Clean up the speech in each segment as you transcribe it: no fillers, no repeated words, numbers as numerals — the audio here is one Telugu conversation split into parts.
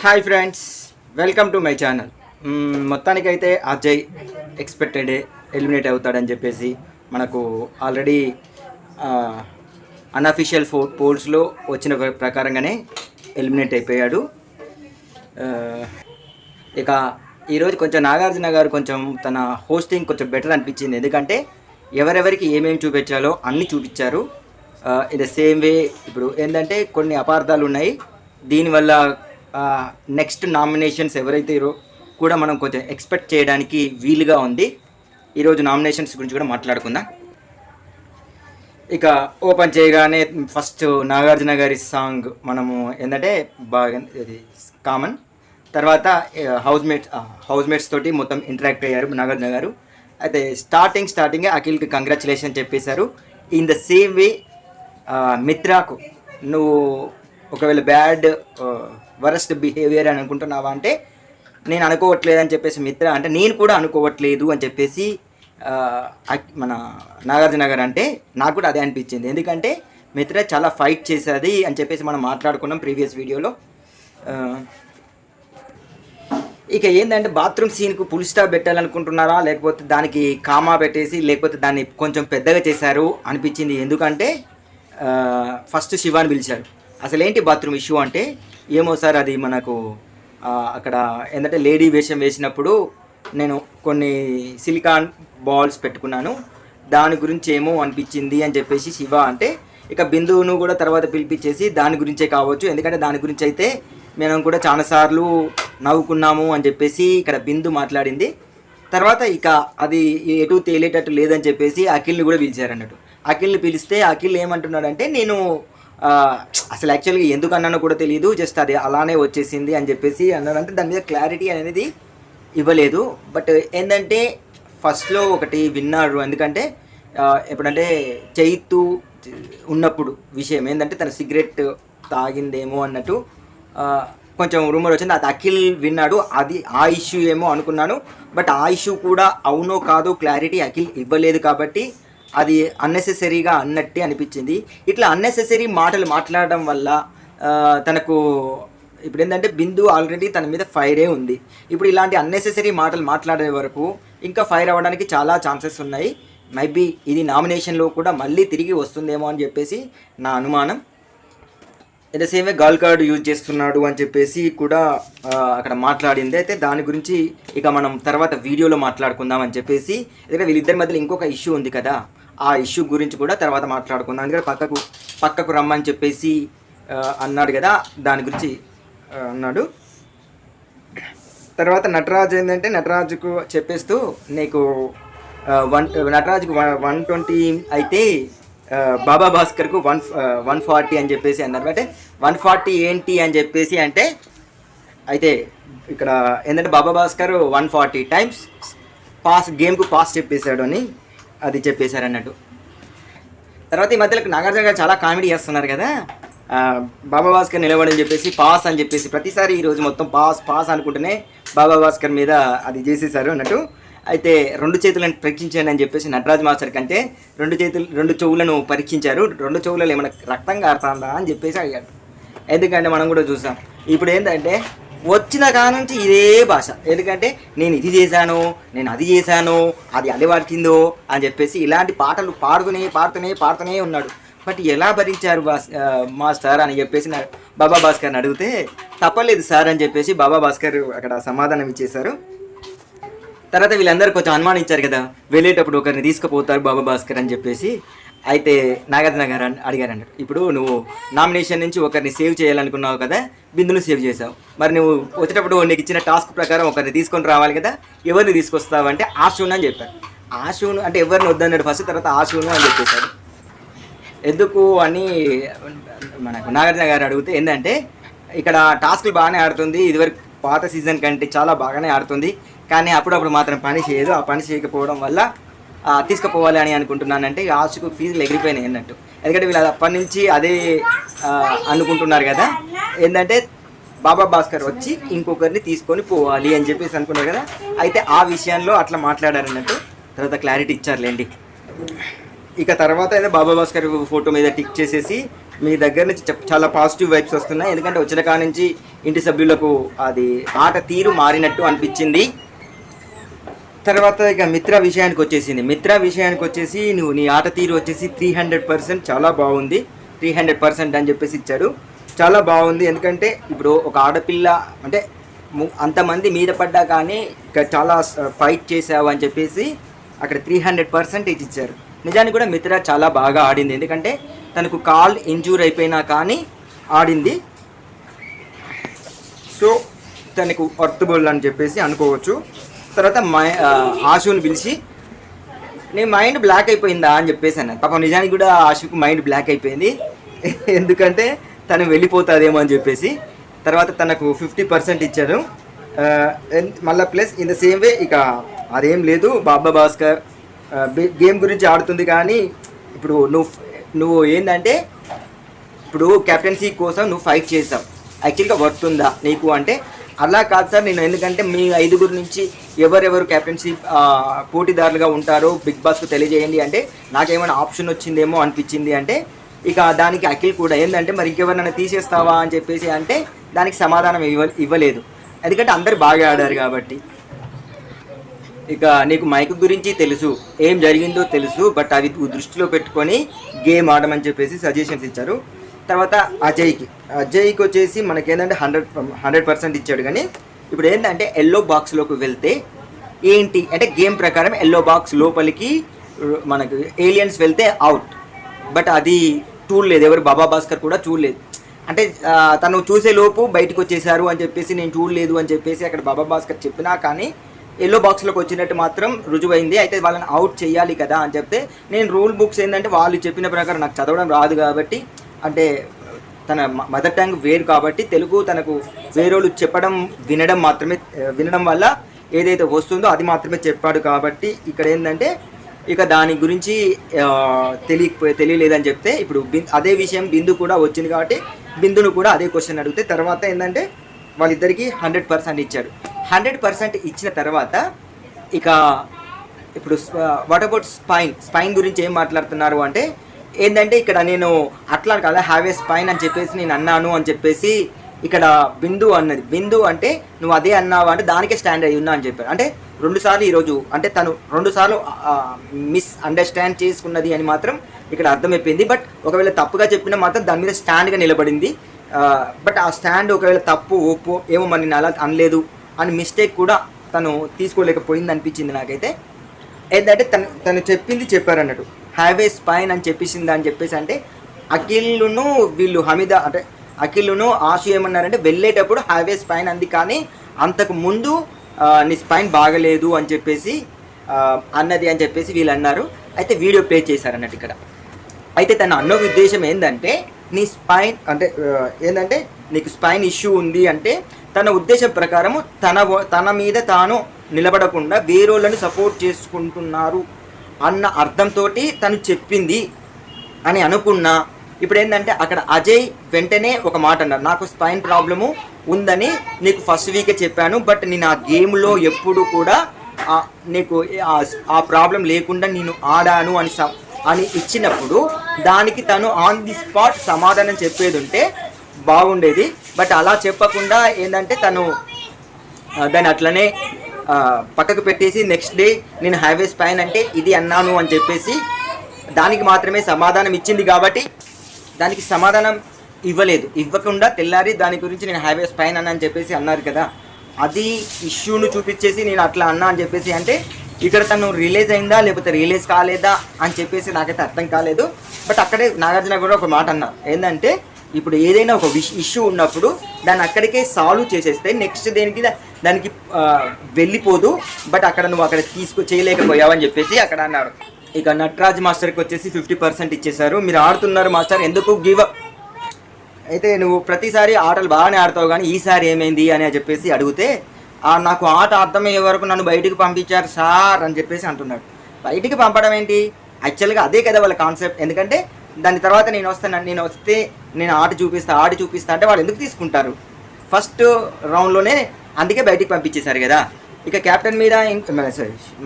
Hi friends, welcome to my channel. మొత్తానికైతే అజయ్ ఎక్స్పెక్టెడ్ ఎలిమినేట్ అవుతాడని చెప్పేసి మనకు ఆల్రెడీ అన్అఫీషియల్ పోల్స్లో వచ్చిన ప్రకారంగానే ఎలిమినేట్ అయిపోయాడు. ఇక ఈరోజు కొంచెం నాగార్జున గారు కొంచెం తన హోస్టింగ్ కొంచెం బెటర్ అనిపించింది. ఎందుకంటే ఎవరెవరికి ఏమేమి చూపించాలో అన్నీ చూపించారు. ఇన్ ద సేమ్ వే ఇప్పుడు ఏంటంటే కొన్ని అపార్థాలు ఉన్నాయి. దీనివల్ల నెక్స్ట్ నామినేషన్స్ ఎవరైతే కూడా మనం కొంచెం ఎక్స్పెక్ట్ చేయడానికి వీలుగా ఉంది. ఈరోజు నామినేషన్స్ గురించి కూడా మాట్లాడుకుందాం. ఇక ఓపెన్ చేయగానే ఫస్ట్ నాగార్జున గారి సాంగ్ మనము ఏంటంటే బాగా ఇది కామన్. తర్వాత హౌస్ మేట్స్ తోటి మొత్తం ఇంటరాక్ట్ అయ్యారు నాగార్జున గారు. అయితే స్టార్టింగే అఖిల్కి కంగ్రాచులేషన్ చెప్పేశారు. ఇన్ ద సేమ్ వే మిత్రాకు నువ్వు ఒకవేళ బ్యాడ్ వరస్ట్ బిహేవియర్ అని అనుకుంటున్నావా అంటే నేను అనుకోవట్లేదు అని చెప్పేసి మిత్ర అంటే నేను కూడా అనుకోవట్లేదు అని చెప్పేసి మన నాగార్జున గారు అంటే నాకు కూడా అదే అనిపించింది. ఎందుకంటే మిత్ర చాలా ఫైట్ చేసేది అని చెప్పేసి మనం మాట్లాడుకున్నాం ప్రీవియస్ వీడియోలో. ఇక ఏంటంటే బాత్రూమ్ సీన్కు ఫుల్ స్టాప్ పెట్టాలనుకుంటున్నారా లేకపోతే దానికి కామా పెట్టేసి లేకపోతే దాన్ని కొంచెం పెద్దగా చేశారు అనిపించింది. ఎందుకంటే ఫస్ట్ శివాని పిలిచారు. అసలు ఏంటి బాత్రూమ్ ఇష్యూ అంటే ఏమో సార్ అది మనకు అక్కడ ఏంటంటే లేడీ వేషం వేసినప్పుడు నేను కొన్ని సిలికాన్ బాల్స్ పెట్టుకున్నాను, దాని గురించి ఏమో అనిపించింది అని చెప్పేసి శివ అంటే ఇక బిందువును కూడా తర్వాత పిలిపించేసి దాని గురించే కావచ్చు, ఎందుకంటే దాని గురించి అయితే మేము కూడా చాలాసార్లు నవ్వుకున్నాము అని చెప్పేసి ఇక్కడ బిందు మాట్లాడింది. తర్వాత ఇక అది ఎటు తేలేటట్టు లేదని చెప్పేసి అఖిల్ని కూడా పిలిచారన్నట్టు. అఖిల్ని పిలిస్తే అఖిల్ ఏమంటున్నాడంటే నేను అసలు యాక్చువల్గా ఎందుకు అన్నానో కూడా తెలియదు, జస్ట్ అది అలానే వచ్చేసింది అని చెప్పేసి అన్నాడంటే దాని మీద క్లారిటీ అనేది ఇవ్వలేదు. బట్ ఏంటంటే ఫస్ట్లో ఒకటి విన్నాడు. ఎందుకంటే ఎప్పుడంటే చైతు ఉన్నప్పుడు విషయం ఏంటంటే తన సిగరెట్ తాగిందేమో అన్నట్టు కొంచెం రూమర్ వచ్చింది. అది అఖిల్ విన్నాడు. అది ఆ ఇష్యూ ఏమో అనుకున్నాను. బట్ ఆ ఇష్యూ కూడా అవునో కాదో క్లారిటీ అఖిల్ ఇవ్వలేదు కాబట్టి అది అన్నెసెసరీగా అన్నట్టే అనిపించింది. ఇట్లా అన్నెసెసరీ మాటలు మాట్లాడడం వల్ల తనకు ఇప్పుడు ఏంటంటే బిందు ఆల్రెడీ తన మీద ఫైరే ఉంది. ఇప్పుడు ఇలాంటి అన్నెసెసరీ మాటలు మాట్లాడే వరకు ఇంకా ఫైర్ అవ్వడానికి చాలా ఛాన్సెస్ ఉన్నాయి. మేబీ ఇది నామినేషన్లో కూడా మళ్ళీ తిరిగి వస్తుందేమో అని చెప్పేసి నా అనుమానం. ఇదే సేమే గర్ల్ కార్డ్ యూజ్ చేస్తున్నాడు అని చెప్పేసి కూడా అక్కడ మాట్లాడింది. అయితే దాని గురించి ఇక మనం తర్వాత వీడియోలో మాట్లాడుకుందాం అని చెప్పేసి, ఎందుకంటే వీళ్ళిద్దరి మధ్యలో ఇంకొక ఇష్యూ ఉంది కదా, ఆ ఇష్యూ గురించి కూడా తర్వాత మాట్లాడుకుందాం. ఎందుకంటే పక్కకు రమ్మని చెప్పేసి అన్నాడు కదా, దాని గురించి అన్నాడు. తర్వాత నటరాజు ఏంటంటే నటరాజుకు చెప్పేస్తూ నీకు నటరాజుకు 120 అయితే బాబా భాస్కర్కు 140 అని చెప్పేసి అన్నారు. అంటే 140 ఏంటి అని చెప్పేసి అంటే అయితే ఇక్కడ ఏంటంటే బాబా భాస్కర్ 140 టైమ్స్ గేమ్కు పాస్ చెప్పేశాడు అని అది చెప్పేశారు అన్నట్టు. తర్వాత ఈ మధ్యలో నాగార్జున గారు చాలా కామెడీ చేస్తున్నారు కదా, బాబా భాస్కర్ నిలబడని చెప్పేసి పాస్ అని చెప్పేసి ప్రతిసారి ఈరోజు మొత్తం పాస్ అనుకుంటూనే బాబా భాస్కర్ మీద అది చేసేసారు అన్నట్టు. అయితే 2 చేతులను పరీక్షించండి అని చెప్పేసి నటరాజ్ మాస్టర్ కంటే 2 చెవులను పరీక్షించారు. 2 చెవులలో ఏమైనా రక్తం కారుతుందా అని చెప్పేసి అడిగాడు. ఎందుకంటే మనం కూడా చూసాం ఇప్పుడు ఏంటంటే వచ్చిన కానుంచి ఇదే భాష. ఎందుకంటే నేను ఇది చేశాను, నేను అది చేశాను, అది అలవాటిందో అని చెప్పేసి ఇలాంటి పాటలు పాడుతూనే ఉన్నాడు. బట్ ఎలా భరించారు మాస్టర్ అని చెప్పేసి బాబా భాస్కర్ని అడిగితే తప్పలేదు సార్ అని చెప్పేసి బాబా భాస్కర్ అక్కడ సమాధానం ఇచ్చేశారు. తర్వాత వీళ్ళందరూ కొంచెం అనుమానించారు కదా, వెళ్ళేటప్పుడు ఒకరిని తీసుకుపోతారు బాబా భాస్కర్ అని చెప్పేసి. అయితే నాగార్జున గారు అడిగారు అన్నట్టు, ఇప్పుడు నువ్వు నామినేషన్ నుంచి ఒకరిని సేవ్ చేయాలనుకున్నావు కదా, బిందును సేవ్ చేసావు, మరి నువ్వు వచ్చేటప్పుడు నీకు ఇచ్చిన టాస్క్ ప్రకారం ఒకరిని తీసుకొని రావాలి కదా, ఎవరిని తీసుకొస్తావు అంటే ఆశును అని చెప్పారు. ఆశును అంటే ఎవరిని వద్దన్నాడు ఫస్ట్, తర్వాత ఆశును అని చెప్పేశారు. ఎందుకు అని మనకు నాగార్జున గారు అడిగితే ఏంటంటే ఇక్కడ టాస్క్లు బాగానే ఆడుతుంది, ఇదివరకు పాత సీజన్ కంటే చాలా బాగానే ఆడుతుంది, కానీ అప్పుడప్పుడు మాత్రం పని చేయదు. ఆ పని చేయకపోవడం వల్ల తీసుకుపోవాలి అని అనుకుంటున్నానంటే ఆశకు ఫీజులు ఎగిరిపోయినాయి అన్నట్టు. ఎందుకంటే వీళ్ళు అప్పటి నుంచి అదే అనుకుంటున్నారు కదా, ఏంటంటే బాబా భాస్కర్ వచ్చి ఇంకొకరిని తీసుకొని పోవాలి అని చెప్పేసి అనుకున్నారు కదా. అయితే ఆ విషయంలో అట్లా మాట్లాడారు అన్నట్టు. తర్వాత క్లారిటీ ఇచ్చారులేండి. ఇక తర్వాత అయితే బాబా భాస్కర్ ఫోటో మీద టిక్ చేసేసి మీ దగ్గర నుంచి చాలా పాజిటివ్ వైబ్స్ వస్తున్నాయి. ఎందుకంటే వచ్చిన కాడ నుంచి ఇంటి సభ్యులకు అది ఆట తీరు మారినట్టు అనిపించింది. తర్వాత ఇక మిత్ర విషయానికి వచ్చేసి నువ్వు నీ ఆట తీరు వచ్చేసి 300% చాలా బాగుంది, 300% అని చెప్పేసి ఇచ్చాడు. చాలా బాగుంది. ఎందుకంటే ఇప్పుడు ఒక ఆడపిల్ల అంటే అంతమంది మీద పడ్డా కానీ ఇక చాలా ఫైట్ చేసావు అని చెప్పేసి అక్కడ 300% ఇచ్చారు. నిజానికి కూడా మిత్ర చాలా బాగా ఆడింది. ఎందుకంటే తనకు కాల్ ఇంజూర్ అయిపోయినా కానీ ఆడింది. సో తనకు వర్తబుల్ అని చెప్పేసి అనుకోవచ్చు. తర్వాత ఆశుని పిలిచి నీ మైండ్ బ్లాక్ అయిపోయిందా అని చెప్పేసి అన్నాను. పాపం నిజానికి కూడా ఆశుకు మైండ్ బ్లాక్ అయిపోయింది. ఎందుకంటే తను వెళ్ళిపోతుందేమో అని చెప్పేసి. తర్వాత తనకు 50% ఇచ్చారు. మళ్ళీ plus in the same way ఇక అదేం లేదు, బాబా భాస్కర్ గేమ్ గురించి ఆడుతుంది. కానీ ఇప్పుడు నువ్వు ఏంటంటే ఇప్పుడు కెప్టెన్సీ కోసం నువ్వు ఫైట్ చేసావు, యాక్చువల్గా వర్త్ ఉందా నీకు అంటే అలా కాదు సార్. నేను ఎందుకంటే మీ 5 నుంచి ఎవరెవరు కెప్టెన్సీ పోటీదారులుగా ఉంటారో బిగ్ బాస్కు తెలియజేయండి అంటే నాకేమైనా ఆప్షన్ వచ్చిందేమో అనిపించింది అంటే ఇక దానికి అఖిల్ కూడా ఏంటంటే మరి ఇంకెవరినైనా తీసేస్తావా అని చెప్పేసి అంటే దానికి సమాధానం ఇవ్వలేదు. ఎందుకంటే అందరు బాగా ఆడారు కాబట్టి. ఇక నీకు మైక్ గురించి తెలుసు, ఏం జరిగిందో తెలుసు, బట్ అవి దృష్టిలో పెట్టుకొని గేమ్ ఆడమని చెప్పేసి సజెషన్స్ ఇచ్చారు. తర్వాత అజయ్కి వచ్చేసి మనకేంటంటే 100% ఇచ్చాడు. కానీ ఇప్పుడు ఏంటంటే ఎల్లో బాక్స్లోకి వెళ్తే ఏంటి అంటే గేమ్ ప్రకారం ఎల్లో బాక్స్ లోపలికి మనకు ఏలియన్స్ వెళ్తే అవుట్. బట్ అది చూడలేదు ఎవరు, బాబా భాస్కర్ కూడా చూడలేదు. అంటే తను చూసే లోపు బయటకు వచ్చేసారు అని చెప్పేసి నేను చూడలేదు అని చెప్పేసి అక్కడ బాబా భాస్కర్ చెప్పినా కానీ ఎల్లో బాక్స్లోకి వచ్చినట్టు మాత్రం రుజువైంది. అయితే వాళ్ళని అవుట్ చేయాలి కదా అని చెప్తే నేను రూల్ బుక్స్ ఏంటంటే వాళ్ళు చెప్పిన ప్రకారం నాకు చదవడం రాదు కాబట్టి అంటే తన మదర్ టంగ్ వేరు కాబట్టి తెలుగు తనకు వేరేళ్ళు చెప్పడం వినడం వల్ల ఏదైతే వస్తుందో అది మాత్రమే చెప్పాడు. కాబట్టి ఇక్కడ ఏంటంటే ఇక దాని గురించి తెలియలేదని చెప్తే ఇప్పుడు అదే విషయం బిందు కూడా వచ్చింది కాబట్టి బిందును కూడా అదే క్వశ్చన్ అడిగితే తర్వాత ఏంటంటే వాళ్ళిద్దరికీ 100% ఇచ్చాడు. 100% ఇచ్చిన తర్వాత ఇక ఇప్పుడు వాట్ అబౌట్ స్పైన్ గురించి ఏం మాట్లాడుతున్నారు అంటే ఏంటంటే ఇక్కడ నేను అట్లా కదా హ్యావ్ ఏ స్పైన్ అని చెప్పేసి నేను అన్నాను అని చెప్పేసి ఇక్కడ బిందు అన్నది. బిందు అంటే నువ్వు అదే అన్నావా అంటే దానికే స్టాండ్ అయ్యి ఉన్నా అని చెప్పారు. అంటే 2 సార్లు ఈరోజు అంటే తను 2 సార్లు మిస్ అండర్స్టాండ్ చేసుకున్నది అని మాత్రం ఇక్కడ అర్థమైపోయింది. బట్ ఒకవేళ తప్పుగా చెప్పినా మాత్రం దాని మీద స్టాండ్గా నిలబడింది. బట్ ఆ స్టాండ్ ఒకవేళ తప్పు ఒప్పు ఏమో మరి నేను అలా అనలేదు అని మిస్టేక్ కూడా తను తీసుకోలేకపోయింది అనిపించింది నాకైతే. ఏంటంటే తను చెప్పింది చెప్పారు అన్నట్టు హ్యావ్ ఏ స్పైన్ అని చెప్పేసింది అని చెప్పేసి అంటే అఖిల్ను వీళ్ళు హమీద అంటే అఖిల్ను ఆశు ఏమన్నారంటే వెళ్ళేటప్పుడు హ్యావ్ ఏ స్పైన్ అంది కానీ అంతకు ముందు నీ స్పైన్ బాగలేదు అని చెప్పేసి అన్నది అని చెప్పేసి వీళ్ళు అన్నారు. అయితే వీడియో ప్లే చేశారన్నట్టు ఇక్కడ. అయితే తన అన్న ఉద్దేశం ఏంటంటే నీ స్పైన్ అంటే ఏంటంటే నీకు స్పైన్ ఇష్యూ ఉంది అంటే తన ఉద్దేశం ప్రకారము తన మీద తాను నిలబడకుండా వేరేళ్ళని సపోర్ట్ చేసుకుంటున్నారు అన్న అర్థంతో తను చెప్పింది అని అనుకున్నా. ఇప్పుడు ఏంటంటే అక్కడ అజయ్ వెంటనే ఒక మాట అన్నారు, నాకు స్పైన్ ప్రాబ్లము ఉందని నీకు ఫస్ట్ వీకే చెప్పాను, బట్ నేను ఆ గేమ్లో ఎప్పుడు కూడా నీకు ఆ ప్రాబ్లం లేకుండా నేను ఆడాను అని ఇచ్చినప్పుడు దానికి తను ఆన్ ది స్పాట్ సమాధానం చెప్పేది ఉంటే బాగుండేది. బట్ అలా చెప్పకుండా ఏంటంటే తను దాన్ని అట్లనే పక్కకు పెట్టేసి నెక్స్ట్ డే నేను హ్యావ్ ఏ స్పైన్ అంటే ఇది అన్నాను అని చెప్పేసి దానికి మాత్రమే సమాధానం ఇచ్చింది. కాబట్టి దానికి సమాధానం ఇవ్వకుండా తెల్లారి దాని గురించి నేను హ్యావ్ ఏ స్పైన్ అని చెప్పేసి అన్నారు కదా, అది ఇష్యూను చూపించేసి నేను అట్లా అన్నా అని చెప్పేసి అంటే ఇక్కడ తను రిలీజ్ అయిందా లేకపోతే రిలీజ్ కాలేదా అని చెప్పేసి నాకైతే అర్థం కాలేదు. బట్ అక్కడే నాగార్జున కూడా ఒక మాట అన్నా ఏంటంటే ఇప్పుడు ఏదైనా ఒక ఇష్యూ ఉన్నప్పుడు దాన్ని అక్కడికే సాల్వ్ చేసేస్తే నెక్స్ట్ దానికి వెళ్ళిపోదు. బట్ అక్కడ నువ్వు అక్కడ చేయలేకపోయావని చెప్పేసి అక్కడ అన్నారు. ఇక నటరాజ్ మాస్టర్కి వచ్చేసి 50% ఇచ్చేశారు. మీరు ఆడుతున్నారు మాస్టర్ ఎందుకు గివ్ అప్ అయితే నువ్వు ప్రతిసారి ఆటలు బాగానే ఆడతావు కానీ ఈసారి ఏమైంది అని చెప్పేసి అడిగితే నాకు ఆట అర్థమయ్యే వరకు నన్ను బయటికి పంపించారు సార్ అని చెప్పేసి అంటున్నాడు. బయటికి పంపడం ఏంటి, యాక్చువల్గా అదే కదా వాళ్ళ కాన్సెప్ట్. ఎందుకంటే దాని తర్వాత నేను వస్తే నేను ఆట చూపిస్తా అంటే వాళ్ళు ఎందుకు తీసుకుంటారు ఫస్ట్ రౌండ్లోనే, అందుకే బయటికి పంపించేశారు కదా. ఇక క్యాప్టెన్ మీద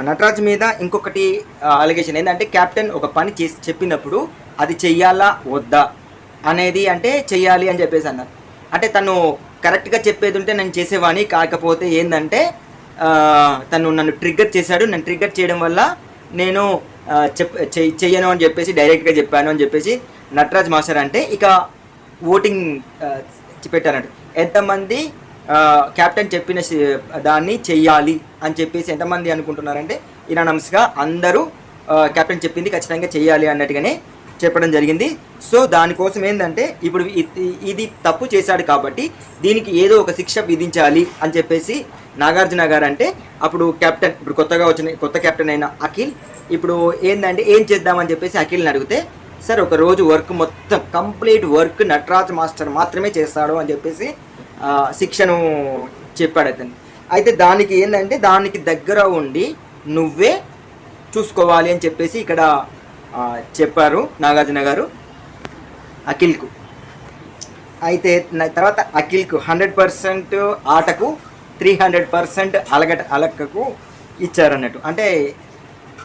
నటరాజ్ మీద ఇంకొకటి అలిగేషన్ ఏంటంటే క్యాప్టెన్ ఒక పని చెప్పినప్పుడు అది చెయ్యాలా వద్దా అనేది అంటే చెయ్యాలి అని చెప్పేసి అన్నారు. అంటే తను కరెక్ట్గా చెప్పేది ఉంటే నేను చేసేవాడిని, కాకపోతే ఏంటంటే తను నన్ను ట్రిగ్గర్ చేశాడు. నన్ను ట్రిగ్గర్ చేయడం వల్ల నేను చెయ్యను అని చెప్పేసి డైరెక్ట్గా చెప్పాను అని చెప్పేసి నటరాజ్ మాస్టర్ అంటే ఇక ఓటింగ్ పెట్టారంట. ఎంతమంది క్యాప్టెన్ చెప్పిన దాన్ని చెయ్యాలి అని చెప్పేసి ఎంతమంది అనుకుంటున్నారంటే ఇనానమస్గా అందరూ క్యాప్టెన్ చెప్పింది ఖచ్చితంగా చెయ్యాలి అన్నట్టుగానే చెప్పడం జరిగింది. సో దానికోసం ఏంటంటే ఇప్పుడు ఇది తప్పు చేశాడు కాబట్టి దీనికి ఏదో ఒక శిక్ష విధించాలి అని చెప్పేసి నాగార్జున గారు అంటే అప్పుడు క్యాప్టెన్, ఇప్పుడు కొత్తగా వచ్చిన కొత్త క్యాప్టెన్ అయిన అఖిల్ ఇప్పుడు ఏంటంటే ఏం చేద్దామని చెప్పేసి అఖిల్ని అడిగితే, సార్ ఒక రోజు వర్క్ మొత్తం కంప్లీట్ వర్క్ నటరాజ్ మాస్టర్ మాత్రమే చేస్తాడు అని చెప్పేసి శిక్షను చెప్పాడు అతను. అయితే దానికి ఏంటంటే దానికి దగ్గర ఉండి నువ్వే చూసుకోవాలి అని చెప్పేసి ఇక్కడ చెప్పారు నాగార్జున గారు అఖిల్కు. అయితే తర్వాత అఖిల్కు 100% ఆటకు 300% అలకకు ఇచ్చారన్నట్టు. అంటే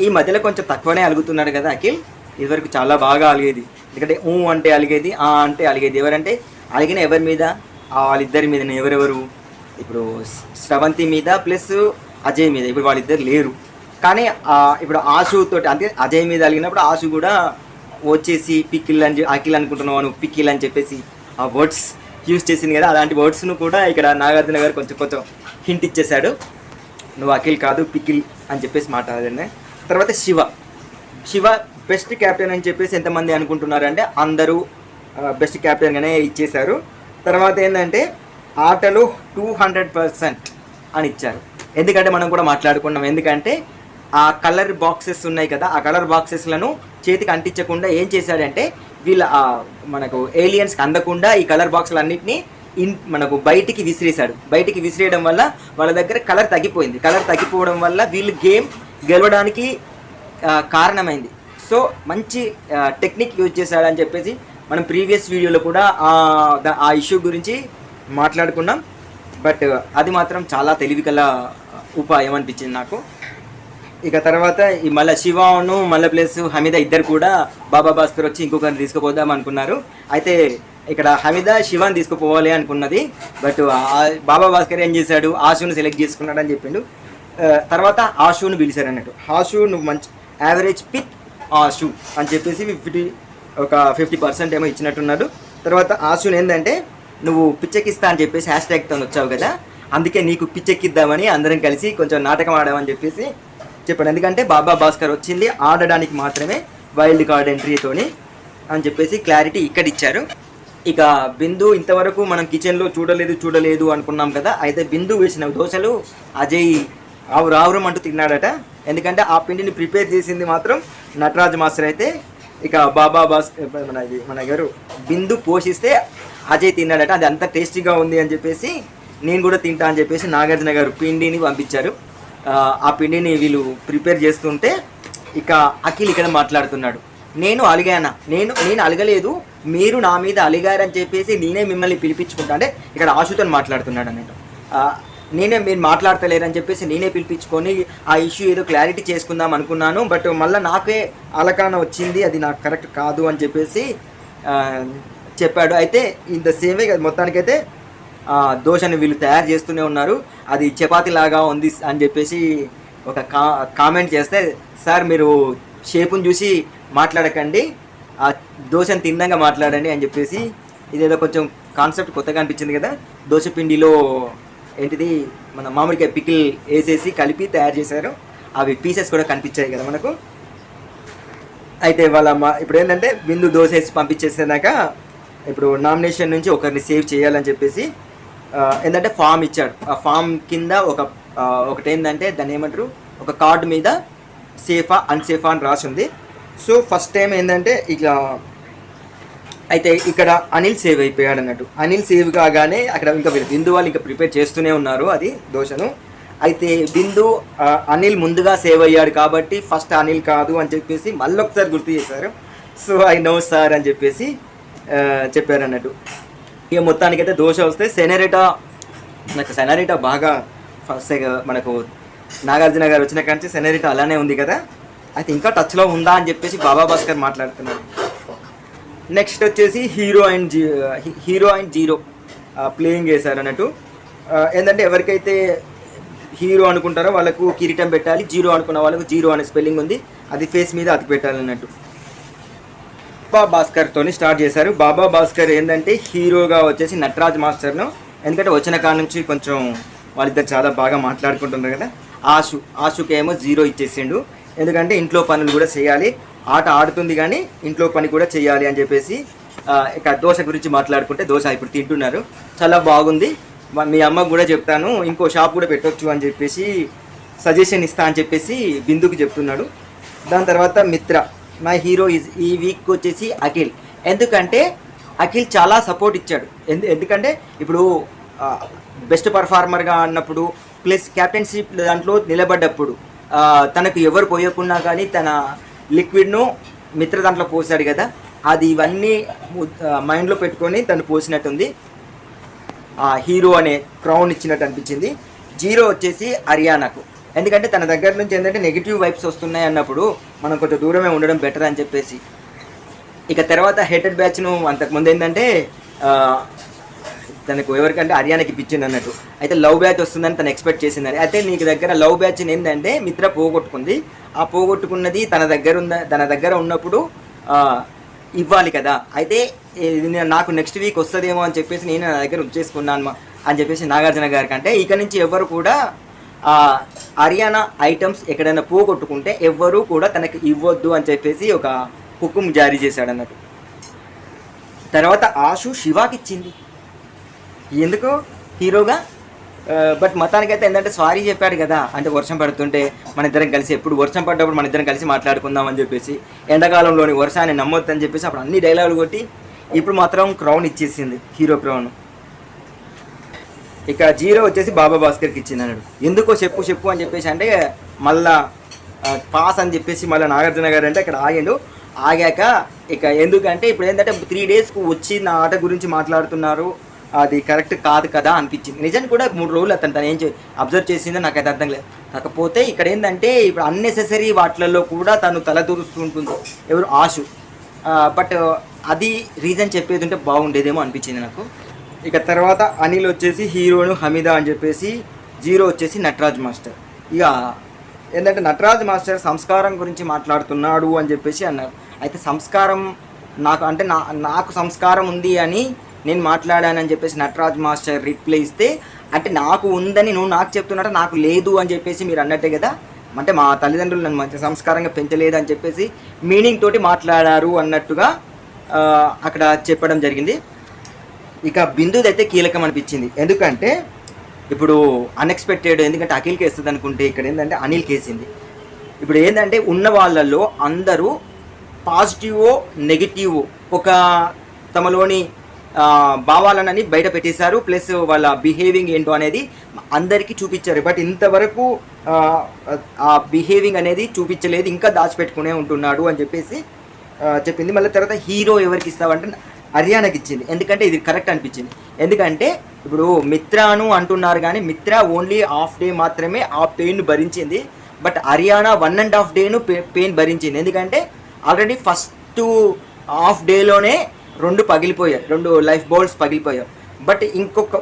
ఈ మధ్యలో కొంచెం తక్కువనే అలుగుతున్నాడు కదా అఖిల్. ఇదివరకు చాలా బాగా అలిగేది, ఎందుకంటే అంటే అలిగేది, అంటే అలిగేది. ఎవరంటే అలిగిన ఎవరి మీద? వాళ్ళిద్దరి మీద. ఎవరెవరు? ఇప్పుడు శ్రవంతి మీద ప్లస్ అజయ్ మీద. ఇప్పుడు వాళ్ళిద్దరు లేరు కానీ ఇప్పుడు ఆశుతో అంటే అజయ్ మీద అలిగినప్పుడు ఆశు కూడా వచ్చేసి పిక్కిల్ అని అఖిల్ అనుకుంటున్నావు నువ్వు పిక్కిల్ అని చెప్పేసి ఆ వర్డ్స్ యూజ్ చేసింది కదా. అలాంటి వర్డ్స్ను కూడా ఇక్కడ నాగార్జున గారు కొంచెం హింట్ ఇచ్చేశాడు, నువ్వు అఖిల్ కాదు పిక్కిల్ అని చెప్పేసి మాట్లాడండి. తర్వాత శివ బెస్ట్ క్యాప్టెన్ అని చెప్పేసి ఎంతమంది అనుకుంటున్నారంటే అందరూ బెస్ట్ క్యాప్టెన్గానే ఇచ్చేశారు. తర్వాత ఏంటంటే ఆటలు 200% అని ఇచ్చారు. ఎందుకంటే మనం కూడా మాట్లాడుకున్నాం, ఎందుకంటే ఆ కలర్ బాక్సెస్ ఉన్నాయి కదా, ఆ కలర్ బాక్సెస్లను చేతికి అంటించకుండా ఏం చేశాడంటే వీళ్ళ మనకు ఏలియన్స్కి అందకుండా ఈ కలర్ బాక్సులు అన్నింటినీ మనకు బయటికి విసిరేశాడు. బయటికి విసిరేయడం వల్ల వాళ్ళ దగ్గర కలర్ తగ్గిపోయింది. కలర్ తగ్గిపోవడం వల్ల వీళ్ళు గేమ్ గెలవడానికి కారణమైంది. సో మంచి టెక్నిక్ యూజ్ చేశాడని చెప్పేసి మనం ప్రీవియస్ వీడియోలో కూడా ఆ ఇష్యూ గురించి మాట్లాడుకున్నాం. బట్ అది మాత్రం చాలా తెలివికల ఉపాయం అనిపించింది నాకు. ఇక తర్వాత ఈ మళ్ళీ శివను మళ్ళీ ప్లస్ హమీద ఇద్దరు కూడా బాబా భాస్కర్ వచ్చి ఇంకొకరిని తీసుకుపోదాం అనుకున్నారు. అయితే ఇక్కడ హమీద శివాని తీసుకుపోవాలి అనుకున్నది, బట్ బాబా భాస్కర్ ఏం చేశాడు, ఆశుని సెలెక్ట్ చేసుకున్నాడు అని చెప్పిండు. తర్వాత ఆశుని పిలిచారు అన్నట్టు. ఆశు నువ్వు మంచి యావరేజ్ పిక్ ఆశు అని చెప్పేసి 50% ఏమో ఇచ్చినట్టున్నాడు. తర్వాత ఆశుని ఏంటంటే నువ్వు పిచ్చెక్కిస్తా అని చెప్పేసి #తో వచ్చావు కదా, అందుకే నీకు పిచ్చెక్కిద్దామని అందరం కలిసి కొంచెం నాటకం ఆడామని చెప్పేసి చెప్పాడు. ఎందుకంటే బాబా భాస్కర్ వచ్చింది ఆడడానికి మాత్రమే వైల్డ్ కార్డ్ ఎంట్రీతోని అని చెప్పేసి క్లారిటీ ఇక్కడ ఇచ్చారు. ఇక బిందు ఇంతవరకు మనం కిచెన్లో చూడలేదు అనుకున్నాం కదా. అయితే బిందు వేసిన దోశలు అజయ్ ఆవురం అంటూ తిన్నాడట. ఎందుకంటే ఆ పిండిని ప్రిపేర్ చేసింది మాత్రం నటరాజ్ మాస్టర్ అయితే ఇక బాబా భాస్కర్ మన గారు బిందు పోషిస్తే అజయ్ తిన్నాడట. అది అంత టేస్టీగా ఉంది అని చెప్పేసి నేను కూడా తింటా అని చెప్పేసి నాగార్జున గారు పిండిని పంపించారు. ఆ పిండిని వీళ్ళు ప్రిపేర్ చేస్తుంటే ఇక అఖిల్ ఇక్కడ మాట్లాడుతున్నాడు, నేను అలిగానా, నేను అలగలేదు, మీరు నా మీద అలిగారని చెప్పేసి నేనే మిమ్మల్ని పిలిపించుకుంటా అంటే ఇక్కడ ఆశుతో మాట్లాడుతున్నాడు అన్నట్టు. మీరు మాట్లాడతలేరని చెప్పేసి నేనే పిలిపించుకొని ఆ ఇష్యూ ఏదో క్లారిటీ చేసుకుందాం అనుకున్నాను, బట్ మళ్ళీ నాకే అలకాన వచ్చింది, అది నాకు కరెక్ట్ కాదు అని చెప్పేసి చెప్పాడు. అయితే ఇంత సేమే మొత్తానికైతే దోశని వీళ్ళు తయారు చేస్తూనే ఉన్నారు. అది చపాతీ లాగా ఉంది అని చెప్పేసి ఒక కామెంట్ చేస్తే, సార్ మీరు షేపుని చూసి మాట్లాడకండి, ఆ దోశని తిందంగా మాట్లాడండి అని చెప్పేసి ఇదేదో కొంచెం కాన్సెప్ట్ కొత్తగా అనిపించింది కదా. దోశ పిండిలో ఏంటిది మన మామిడికాయ పికిల్ వేసేసి కలిపి తయారు చేశారు. అవి పీసెస్ కూడా కనిపించాయి కదా మనకు. అయితే ఇప్పుడు ఏంటంటే బిందు దోశ వేసి పంపించేసాక ఇప్పుడు నామినేషన్ నుంచి ఒకరిని సేవ్ చేయాలని చెప్పేసి ఏంటంటే ఫామ్ ఇచ్చాడు. ఆ ఫామ్ కింద ఒకటి ఏంటంటే దాన్ని ఏమంటారు, ఒక కార్డు మీద సేఫా అన్సేఫా అని రాసి ఉంది. సో ఫస్ట్ టైం ఏంటంటే ఇట్లా అయితే ఇక్కడ అనిల్ సేవ్ అయిపోయాడు అన్నట్టు. అనిల్ సేవ్ కాగానే అక్కడ ఇంకా బిందు వాళ్ళు ఇంకా ప్రిపేర్ చేస్తూనే ఉన్నారు అది దోశను. అయితే బిందు అనిల్ ముందుగా సేవ్ అయ్యాడు కాబట్టి ఫస్ట్ అనిల్ కాదు అని చెప్పేసి మళ్ళీ ఒకసారి గుర్తు చేశారు. సో ఐ నో సార్ అని చెప్పేసి చెప్పారు అన్నట్టు. ఇక మొత్తానికైతే దోశ వస్తే సెనరిటా బాగా ఫస్ట్ మనకు నాగార్జున గారు వచ్చిన కానీ సెనరిటా అలానే ఉంది కదా. అయితే ఇంకా టచ్లో ఉందా అని చెప్పేసి బాబా భాస్కర్ మాట్లాడుతున్నారు. నెక్స్ట్ వచ్చేసి హీరో అండ్ జీరో ప్లేయింగ్ చేశారు అన్నట్టు. ఏంటంటే ఎవరికైతే హీరో అనుకుంటారో వాళ్ళకు కిరీటం పెట్టాలి, జీరో అనుకున్న వాళ్ళకు జీరో అనే స్పెల్లింగ్ ఉంది, అది ఫేస్ మీద అతి పెట్టాలి అన్నట్టు. బాబా భాస్కర్తో స్టార్ట్ చేశారు. బాబా భాస్కర్ ఏంటంటే హీరోగా వచ్చేసి నటరాజ్ మాస్టర్ను, ఎందుకంటే వచ్చిన కాడ నుంచి కొంచెం వాళ్ళిద్దరు చాలా బాగా మాట్లాడుకుంటున్నారు కదా. ఆశుకేమో జీరో ఇచ్చేసిండు, ఎందుకంటే ఇంట్లో పనులు కూడా చేయాలి, ఆట ఆడుతుంది కానీ ఇంట్లో పని కూడా చేయాలి అని చెప్పేసి. ఇక దోశ గురించి మాట్లాడుకుంటే దోశ ఇప్పుడు తింటున్నారు, చాలా బాగుంది, మీ అమ్మకు కూడా చెప్తాను ఇంకో షాప్ కూడా పెట్టొచ్చు అని చెప్పేసి సజెషన్ ఇస్తా అని చెప్పేసి బిందుకు చెప్తున్నాడు. దాని తర్వాత మిత్ర, మై హీరో ఈ వీక్ వచ్చేసి అఖిల్, ఎందుకంటే అఖిల్ చాలా సపోర్ట్ ఇచ్చాడు. ఎందుకంటే ఇప్పుడు బెస్ట్ పర్ఫార్మర్గా అన్నప్పుడు ప్లస్ క్యాప్టెన్షిప్ దాంట్లో నిలబడ్డప్పుడు తనకు ఎవరు పోయకున్నా కానీ తన లిక్విడ్ను మిత్ర దాంట్లో పోసాడు కదా, అది ఇవన్నీ మైండ్లో పెట్టుకొని తను పోసినట్టుంది. హీరో అనే క్రౌన్ ఇచ్చినట్టు అనిపించింది. జీరో వచ్చేసి హర్యానాకు, ఎందుకంటే తన దగ్గర నుంచి ఏంటంటే నెగిటివ్ వైబ్స్ వస్తున్నాయి అన్నప్పుడు మనం కొంచెం దూరమే ఉండడం బెటర్ అని చెప్పేసి. ఇక తర్వాత హెటెడ్ బ్యాచ్ను అంతకుముందు ఏంటంటే తనకు ఎవరికంటే హర్యానాకి ఇప్పించింది అన్నట్టు. అయితే లవ్ బ్యాచ్ వస్తుందని తను ఎక్స్పెక్ట్ చేసిందని. అయితే నీకు దగ్గర లవ్ బ్యాచ్ ఏంటంటే మిత్ర పోగొట్టుకుంది, ఆ పోగొట్టుకున్నది తన దగ్గర ఉన్నప్పుడు ఇవ్వాలి కదా. అయితే నాకు నెక్స్ట్ వీక్ వస్తుందేమో అని చెప్పేసి నేను నా దగ్గర ఉంచేసుకున్నాను అని చెప్పేసి నాగార్జున గారికి. అంటే ఇక నుంచి ఎవరు కూడా హర్యానా ఐటమ్స్ ఎక్కడైనా పోగొట్టుకుంటే ఎవ్వరూ కూడా తనకి ఇవ్వద్దు అని చెప్పేసి ఒక హుకుం జారీ చేశాడు అన్నట్టు. తర్వాత ఆశు శివాకి ఇచ్చింది, ఎందుకు హీరోగా. బట్ మొత్తానికైతే ఏంటంటే సారీ చెప్పాడు కదా, అంటే వర్షం పడుతుంటే మన ఇద్దరం కలిసి, ఎప్పుడు వర్షం పడ్డప్పుడు మన ఇద్దరం కలిసి మాట్లాడుకుందాం అని చెప్పేసి, ఎండాకాలంలోని వర్షాన్ని నమ్మొద్దు అని చెప్పేసి అప్పుడు అన్ని డైలాగులు కొట్టి ఇప్పుడు మాత్రం క్రౌన్ ఇచ్చేసింది, హీరో క్రౌన్. ఇక జీరో వచ్చేసి బాబా భాస్కర్కి ఇచ్చింది అన్నాడు. ఎందుకో చెప్పు అని చెప్పేసి అంటే మళ్ళా పాస్ అని చెప్పేసి మళ్ళీ నాగార్జున గారు అంటే అక్కడ ఆగాక ఇక ఎందుకంటే ఇప్పుడు ఏంటంటే 3 డేస్కు వచ్చి నా ఆట గురించి మాట్లాడుతున్నారు, అది కరెక్ట్ కాదు కదా అనిపించింది. నిజానికి కూడా 3 రోజులు తను ఏం అబ్జర్వ్ చేసిందో నాకు అయితే అర్థం లేదు. కాకపోతే ఇక్కడ ఏంటంటే ఇప్పుడు అన్నెసెసరీ వాటిలలో కూడా తను తలదూరుస్తుంటుంది ఎవరు ఆశు. బట్ అది రీజన్ చెప్పేది ఉంటే బాగుండేదేమో అనిపించింది నాకు. ఇక తర్వాత అనిల్ వచ్చేసి హీరోను హమీదా అని చెప్పేసి, జీరో వచ్చేసి నటరాజ్ మాస్టర్. ఇక ఏంటంటే నటరాజ్ మాస్టర్ సంస్కారం గురించి మాట్లాడుతున్నాడు అని చెప్పేసి అన్నారు. అయితే సంస్కారం నాకు సంస్కారం ఉంది అని నేను మాట్లాడానని చెప్పేసి నటరాజ్ మాస్టర్ రిప్లై ఇస్తే, అంటే నాకు ఉందని నువ్వు నాకు చెప్తున్నట్టు నాకు లేదు అని చెప్పేసి మీరు అన్నట్టే కదా, అంటే మా తల్లిదండ్రులు నన్ను మంచి సంస్కారంగా పెంచలేదు అని చెప్పేసి మీనింగ్ తోటి మాట్లాడారు అన్నట్టుగా అక్కడ చెప్పడం జరిగింది. ఇక బిందుది అయితే కీలకం అనిపించింది, ఎందుకంటే ఇప్పుడు అన్ఎక్స్పెక్టెడ్, ఎందుకంటే అఖిల్కి వేస్తుంది అనుకుంటే ఇక్కడ ఏంటంటే అనిల్కి వేసింది. ఇప్పుడు ఏంటంటే ఉన్న వాళ్ళల్లో అందరూ పాజిటివో నెగిటివో ఒక తమలోని భావాలనని బయట పెట్టేశారు, ప్లస్ వాళ్ళ బిహేవింగ్ ఏంటో అనేది అందరికీ చూపించారు. బట్ ఇంతవరకు ఆ బిహేవింగ్ అనేది చూపించలేదు, ఇంకా దాచిపెట్టుకునే ఉంటున్నాడు అని చెప్పేసి చెప్పింది. మళ్ళీ తర్వాత హీరో ఎవరికి ఇస్తావంటే హర్యానాకి ఇచ్చింది, ఎందుకంటే ఇది కరెక్ట్ అనిపించింది. ఎందుకంటే ఇప్పుడు మిత్రాను అంటున్నారు కానీ మిత్ర ఓన్లీ హాఫ్ డే మాత్రమే ఆ పెయిన్ భరించింది, బట్ హర్యానా 1.5 డేను పెయిన్ భరించింది. ఎందుకంటే ఆల్రెడీ ఫస్ట్ హాఫ్ డేలోనే 2 పగిలిపోయాయి, 2 లైఫ్ బాల్స్ పగిలిపోయాయి. బట్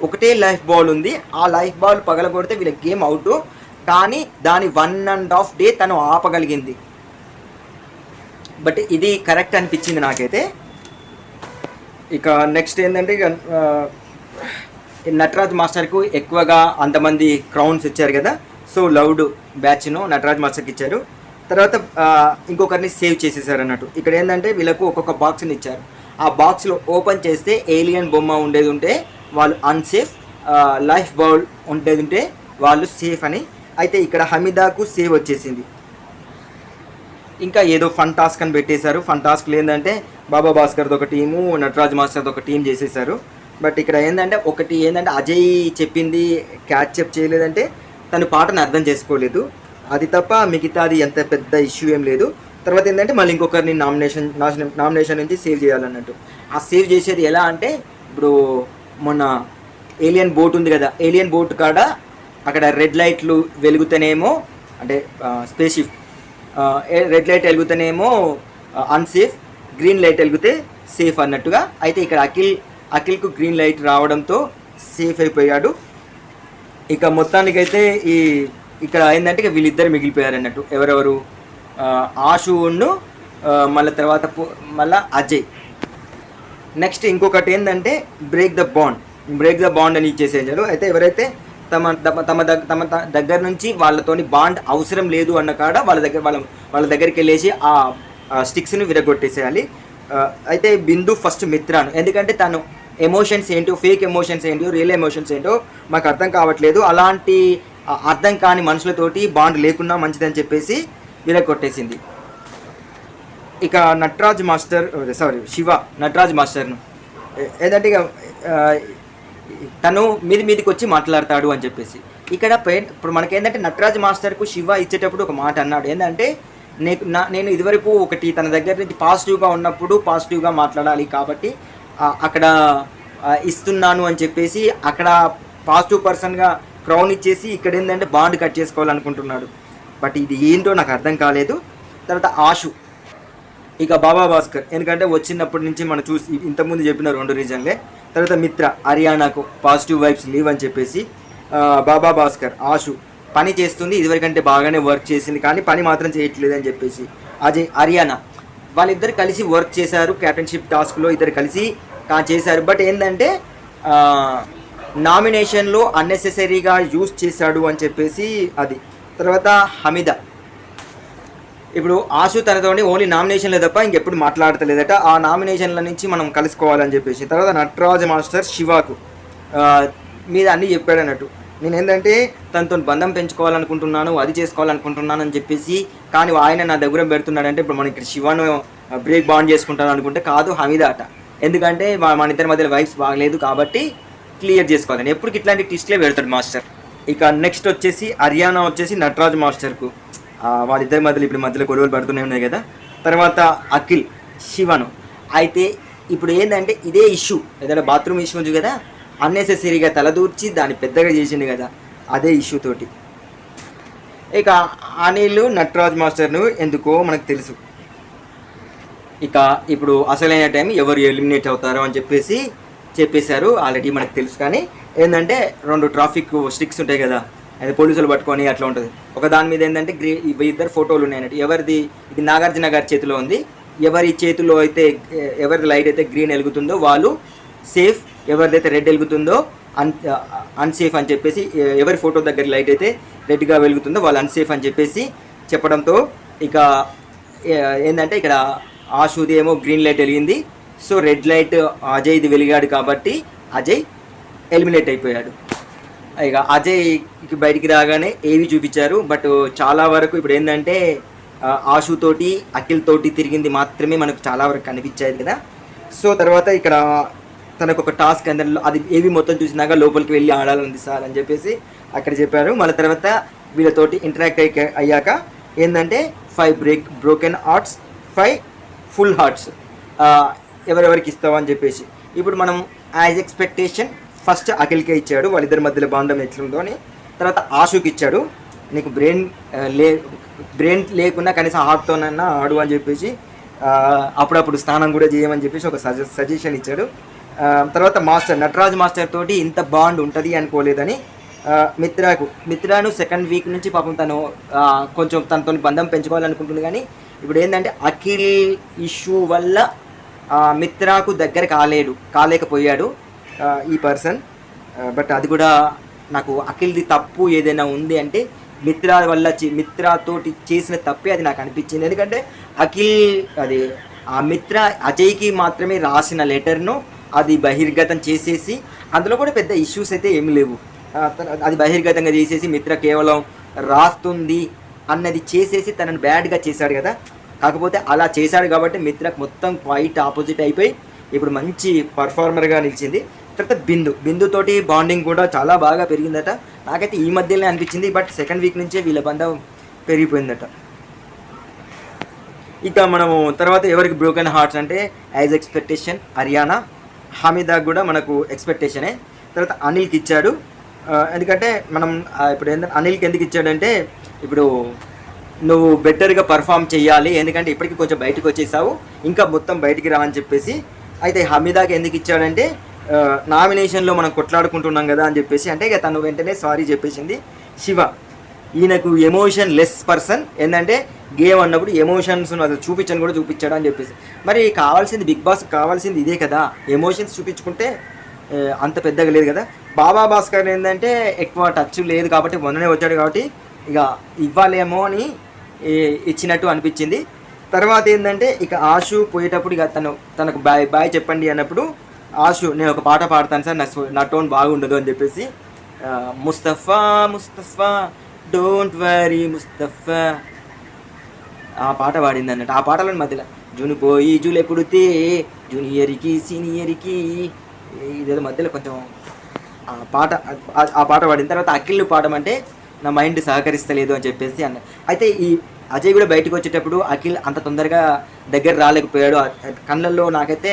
ఒకటే లైఫ్ బాల్ ఉంది, ఆ లైఫ్ బాల్ పగలగొడితే వీళ్ళ గేమ్ అవుట్, కానీ దాని 1.5 డే తను ఆపగలిగింది. బట్ ఇది కరెక్ట్ అనిపించింది నాకైతే. ఇక నెక్స్ట్ ఏంటంటే ఇక నటరాజ్ మాస్టర్కు ఎక్కువగా అంతమంది క్రౌన్స్ ఇచ్చారు కదా, సో లవ్డ్ బ్యాచ్ను నటరాజ్ మాస్టర్కి ఇచ్చారు. తర్వాత ఇంకొకరిని సేవ్ చేసేసారు అన్నట్టు. ఇక్కడ ఏంటంటే వీళ్ళకు ఒక్కొక్క బాక్స్ని ఇచ్చారు, ఆ బాక్స్లో ఓపెన్ చేస్తే ఏలియన్ బొమ్మ ఉండేది ఉంటే వాళ్ళు అన్సేఫ్, లైఫ్ బౌల్ ఉండేది ఉంటే వాళ్ళు సేఫ్ అని. అయితే ఇక్కడ హమీదాకు సేవ్ వచ్చేసింది. ఇంకా ఏదో ఫన్ టాస్క్ అని పెట్టేశారు. ఫన్ టాస్క్లు ఏంటంటే బాబా భాస్కర్ది ఒక టీము, నటరాజ్ మాస్టర్ది ఒక టీం చేసేసారు. బట్ ఇక్కడ ఏంటంటే అజయ్ చెప్పింది క్యాచ్అప్ చేయలేదంటే తను పాటను అర్థం చేసుకోలేదు, అది తప్ప మిగతాది ఎంత పెద్ద ఇష్యూ ఏం లేదు. తర్వాత ఏంటంటే మళ్ళీ ఇంకొకరిని నామినేషన్ నుంచి సేవ్ చేయాలన్నట్టు. ఆ సేవ్ చేసేది ఎలా అంటే ఇప్పుడు మొన్న ఏలియన్ బోట్ ఉంది కదా, ఏలియన్ బోట్ కాడ అక్కడ రెడ్ లైట్లు వెలుగుతూనేమో అంటే స్పేస్ షిప్, రెడ్ లైట్ వెలుగుతూనేమో అన్సేఫ్, గ్రీన్ లైట్ వెలిగితే సేఫ్ అన్నట్టుగా. అయితే ఇక్కడ అఖిల్కు గ్రీన్ లైట్ రావడంతో సేఫ్ అయిపోయాడు. ఇక మొత్తానికైతే ఇక్కడ ఏంటంటే ఇక వీళ్ళిద్దరు మిగిలిపోయారు అన్నట్టు. ఎవరెవరు? ఆశును మళ్ళీ అజయ్. నెక్స్ట్ ఇంకొకటి ఏంటంటే బ్రేక్ ద బాండ్ అని ఇచ్చేసేసారు. అయితే ఎవరైతే తమ దగ్గర నుంచి వాళ్ళతోని బాండ్ అవసరం లేదు అన్న కాడ వాళ్ళ దగ్గరికి వెళ్ళేసి ఆ స్టిక్స్ని విరగొట్టేసేయాలి. అయితే బిందు ఫస్ట్ మిత్రాను, ఎందుకంటే తను ఎమోషన్స్ ఏంటో, ఫేక్ ఎమోషన్స్ ఏంటో, రియల్ ఎమోషన్స్ ఏంటో మాకు అర్థం కావట్లేదు, అలాంటి అర్థం కాని మనుషులతోటి బాండ్ లేకున్నా మంచిదని చెప్పేసి విరగొట్టేసింది. ఇక నటరాజ్ మాస్టర్ను ఏంటంటే ఇక తను మీదికి వచ్చి మాట్లాడతాడు అని చెప్పేసి. ఇక్కడ ఇప్పుడు మనకేంటంటే నటరాజ్ మాస్టర్కు శివ ఇచ్చేటప్పుడు ఒక మాట అన్నాడు, ఏంటంటే నేను ఇదివరకు ఒకటి తన దగ్గర నుంచి పాజిటివ్గా ఉన్నప్పుడు పాజిటివ్గా మాట్లాడాలి కాబట్టి అక్కడ ఇస్తున్నాను అని చెప్పేసి అక్కడ పాజిటివ్ పర్సన్గా క్రౌన్ ఇచ్చేసి ఇక్కడ ఏంటంటే బాండ్ కట్ చేసుకోవాలనుకుంటున్నాడు. బట్ ఇది ఏంటో నాకు అర్థం కాలేదు. తర్వాత ఆశు, ఇక బాబా భాస్కర్, ఎందుకంటే వచ్చినప్పటి నుంచి మనం చూసి ఇంతకుముందు చెప్పిన 2 రీజన్లే. తర్వాత మిత్ర, హర్యానాకు పాజిటివ్ వైబ్స్ లీవ్ అని చెప్పేసి. బాబా భాస్కర్, ఆశు పని చేస్తుంది, ఇదివరకంటే బాగానే వర్క్ చేసింది కానీ పని మాత్రం చేయట్లేదు అని చెప్పేసి. అజయ్, హర్యానా వాళ్ళిద్దరు కలిసి వర్క్ చేశారు, క్యాప్టెన్షిప్ టాస్క్లో ఇద్దరు కలిసి చేశారు. బట్ ఏంటంటే నామినేషన్లో అన్నెసెసరీగా యూజ్ చేశాడు అని చెప్పేసి అది. తర్వాత హమీద, ఇప్పుడు ఆశు తనతోని ఓన్లీ నామినేషన్లే తప్ప ఇంకెప్పుడు మాట్లాడతలేదట, ఆ నామినేషన్ల నుంచి మనం కలుసుకోవాలని చెప్పేసి. తర్వాత నటరాజ్ మాస్టర్ శివాకు మీద అన్నీ చెప్పాడు అన్నట్టు. నేను ఏంటంటే తనతో బంధం పెంచుకోవాలనుకుంటున్నాను, అది చేసుకోవాలనుకుంటున్నాను అని చెప్పేసి, కానీ ఆయన నా దగ్గర పెడుతున్నాడంటే ఇప్పుడు మనం ఇక్కడ శివను బ్రేక్ బాండ్ చేసుకుంటాను అనుకుంటే కాదు, హమీద అట. ఎందుకంటే మన ఇద్దరి మధ్యలో వైఫ్స్ బాగలేదు కాబట్టి క్లియర్ చేసుకోవాలని ఎప్పటికి ఇట్లాంటి ట్విస్ట్లే పెడతాడు మాస్టర్. ఇక నెక్స్ట్ వచ్చేసి హర్యానా వచ్చేసి నటరాజ్ మాస్టర్కు వాళ్ళిద్దరి మధ్యలో గొడవలు పడుతూనే ఉన్నాయి కదా. తర్వాత అఖిల్ శివను. అయితే ఇప్పుడు ఏంటంటే ఇదే ఇష్యూ, ఏదైనా బాత్రూమ్ ఇష్యూ ఉంది కదా, అన్నెసెసరీగా తలదూర్చి దాన్ని పెద్దగా చేసింది కదా, అదే ఇష్యూ తోటి. ఇక అనిల్ నటరాజ్ మాస్టర్ను ఎందుకో మనకు తెలుసు. ఇక ఇప్పుడు అసలైన టైం ఎవరు ఎలిమినేట్ అవుతారో అని చెప్పేశారు ఆల్రెడీ మనకు తెలుసు. కానీ ఏంటంటే 2 ట్రాఫిక్ స్టిక్స్ ఉంటాయి కదా, అది పోలీసులు పట్టుకొని అట్లా ఉంటుంది. ఒక దాని మీద ఏంటంటే ఇద్దరు ఫోటోలు ఉన్నాయన్నట్టు. ఎవరిది? ఇది నాగార్జున గారి చేతిలో ఉంది. ఎవరి చేతిలో అయితే ఎవరిది లైట్ అయితే గ్రీన్ వెలుగుతుందో వాళ్ళు సేఫ్, ఎవరిదైతే రెడ్ వెలుగుతుందో అన్సేఫ్ అని చెప్పేసి, ఎవరి ఫోటో దగ్గర లైట్ అయితే రెడ్గా వెలుగుతుందో వాళ్ళు అన్సేఫ్ అని చెప్పేసి చెప్పడంతో ఇక ఏంటంటే ఇక్కడ ఆశుది ఏమో గ్రీన్ లైట్ వెలిగింది, సో రెడ్ లైట్ అజయ్ది వెలిగాడు కాబట్టి అజయ్ ఎలిమినేట్ అయిపోయాడు. ఇక అజయ్కి బయటికి రాగానే ఏవి చూపించారు, బట్ చాలా వరకు ఇప్పుడు ఏంటంటే ఆశుతోటి అఖిల్ తోటి తిరిగింది మాత్రమే మనకు చాలా వరకు కనిపించేది కదా. సో తర్వాత ఇక్కడ తనకు ఒక టాస్క్ అందరిలో అది ఏవి మొత్తం చూసినాక లోపలికి వెళ్ళి ఆడాలని సార్ అని చెప్పేసి అక్కడ చెప్పారు. మళ్ళీ తర్వాత వీళ్ళతోటి ఇంటరాక్ట్ అయ్యాక ఏంటంటే 5 బ్రోకెన్ హార్ట్స్, 5 ఫుల్ హార్ట్స్ ఎవరెవరికి ఇస్తావా అని చెప్పేసి. ఇప్పుడు మనం యాజ్ ఎక్స్పెక్టేషన్ ఫస్ట్ అఖిల్కే ఇచ్చాడు, వాళ్ళిద్దరి మధ్యలో బాంధం ఎట్లుందో అని. తర్వాత ఆశుకి ఇచ్చాడు, నీకు బ్రెయిన్ లేకున్నా కనీసం హార్ట్తోనన్నా ఆడు అని చెప్పేసి, అప్పుడప్పుడు స్నానం కూడా చేయమని చెప్పేసి ఒక సజెషన్ ఇచ్చాడు. తర్వాత నటరాజ్ మాస్టర్ తోటి ఇంత బాండ్ ఉంటుంది అనుకోలేదని మిత్రాను సెకండ్ వీక్ నుంచి పాపం తను కొంచెం తనతో బంధం పెంచుకోవాలనుకుంటుంది. కానీ ఇప్పుడు ఏంటంటే అఖిల్ ఇష్యూ వల్ల మిత్రాకు దగ్గర కాలేకపోయాడు ఈ పర్సన్. బట్ అది కూడా నాకు అఖిల్ది తప్పు ఏదైనా ఉంది అంటే మిత్రాతోటి చేసిన తప్పే అది నాకు అనిపించింది. ఎందుకంటే అఖిల్ అది ఆ మిత్ర అజయ్కి మాత్రమే రాసిన లెటర్ను అది బహిర్గతం చేసేసి, అందులో కూడా పెద్ద ఇష్యూస్ అయితే ఏమి లేవు, అది బహిర్గతంగా చేసేసి మిత్ర కేవలం రాస్తుంది అన్నది చేసేసి తనని బ్యాడ్గా చేశాడు కదా. కాకపోతే అలా చేశాడు కాబట్టి మిత్రకు మొత్తం క్వైట్ ఆపోజిట్ అయిపోయి ఇప్పుడు మంచి పర్ఫార్మర్గా నిలిచింది. తర్వాత బిందుతోటి బాండింగ్ కూడా చాలా బాగా పెరిగిందట, నాకైతే ఈ మధ్యలోనే అనిపించింది. బట్ సెకండ్ వీక్ నుంచే వీళ్ళ బంధం పెరిగిపోయిందట. ఇక మనము తర్వాత ఎవరికి బ్రోకెన్ హార్ట్స్ అంటే యాజ్ ఎక్స్పెక్టేషన్ హర్యానా, హమీదా కూడా మనకు ఎక్స్పెక్టేషనే. తర్వాత అనిల్కి ఇచ్చాడు, ఎందుకంటే మనం ఇప్పుడు ఏంటంటే అనిల్కి ఎందుకు ఇచ్చాడంటే ఇప్పుడు నువ్వు బెటర్గా పర్ఫామ్ చేయాలి, ఎందుకంటే ఇప్పటికీ కొంచెం బయటకు వచ్చేసావు, ఇంకా మొత్తం బయటికి రా అని చెప్పేసి అయితే హమీదాకి ఎందుకు ఇచ్చాడంటే నామినేషన్లో మనం కొట్లాడుకుంటున్నాం కదా అని చెప్పేసి, అంటే ఇక తను వెంటనే సారీ చెప్పేసింది. శివ ఈయనకు ఎమోషన్ లెస్ పర్సన్, ఏంటంటే గేమ్ అన్నప్పుడు ఎమోషన్స్ అసలు చూపించని కూడా చూపించాడు అని చెప్పేసి. మరి కావాల్సింది బిగ్ బాస్ కావాల్సింది ఇదే కదా, ఎమోషన్స్ చూపించుకుంటే అంత పెద్దగా లేదు కదా. బాబా భాస్కర్ ఏంటంటే ఎక్కువ టచ్ లేదు కాబట్టి మొన్ననే వచ్చాడు కాబట్టి ఇక ఇవ్వాలేమో అని ఇచ్చినట్టు అనిపించింది. తర్వాత ఏంటంటే ఇక ఆశు పోయేటప్పుడు ఇక తనకు బాయ్ చెప్పండి అన్నప్పుడు ఆశు నేను ఒక పాట పాడతాను సార్, నా టోన్ బాగుండదు అని చెప్పేసి ముస్తఫా ముస్తఫా డోంట్ వరీ ముస్తఫా ఆ పాట పాడింది అన్నట్టు. ఆ పాటలోని మధ్యలో జునిపోయి జూలే పుడితే జూనియర్కి సీనియర్కి ఇదేదో మధ్యలో కొంచెం ఆ పాట పాడిన తర్వాత అఖిల్ పాడమంటే నా మైండ్ సహకరిస్తలేదు అని చెప్పేసి అన్న. అయితే ఈ అజయ్ కూడా బయటకు వచ్చేటప్పుడు అఖిల్ అంత తొందరగా దగ్గర రాలేకపోయాడు. కళ్ళల్లో నాకైతే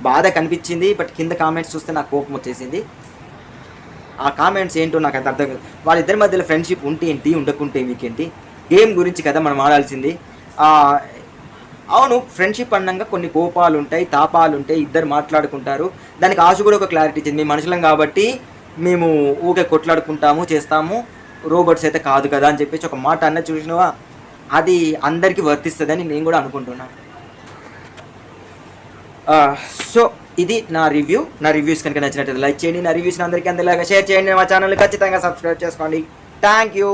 బాధ కనిపించింది. బట్ కింద కామెంట్స్ చూస్తే నాకు కోపం వచ్చేసింది. ఆ కామెంట్స్ ఏంటో నాకు అంత అర్థం కాదు. వాళ్ళిద్దరి మధ్యలో ఫ్రెండ్షిప్ ఉంటే ఏంటి, ఉండకుంటే మీకేంటి, గేమ్ గురించి కదా మనం ఆడాల్సింది. అవును, ఫ్రెండ్షిప్ అన్నాక కొన్ని కోపాలు ఉంటాయి, తాపాలు ఉంటాయి, ఇద్దరు మాట్లాడుకుంటారు. దానికి ఆశ కూడా ఒక క్లారిటీ ఇచ్చింది, మేము మనుషులం కాబట్టి మేము ఊకే కొట్లాడుకుంటాము చేస్తాము, రోబోట్స్ అయితే కాదు కదా అని చెప్పేసి ఒక మాట అన్న చూసినవా, అది అందరికీ వర్తిస్తుందని నేను కూడా అనుకుంటున్నాను. సో ఇది నా రివ్యూస్ కనుక నచ్చినట్లయితే లైక్ చేయండి, నా రివ్యూస్ని అందరికీ అందేలాగా షేర్ చేయండి, మా ఛానల్ ఖచ్చితంగా సబ్స్క్రైబ్ చేసుకోండి. Thank you.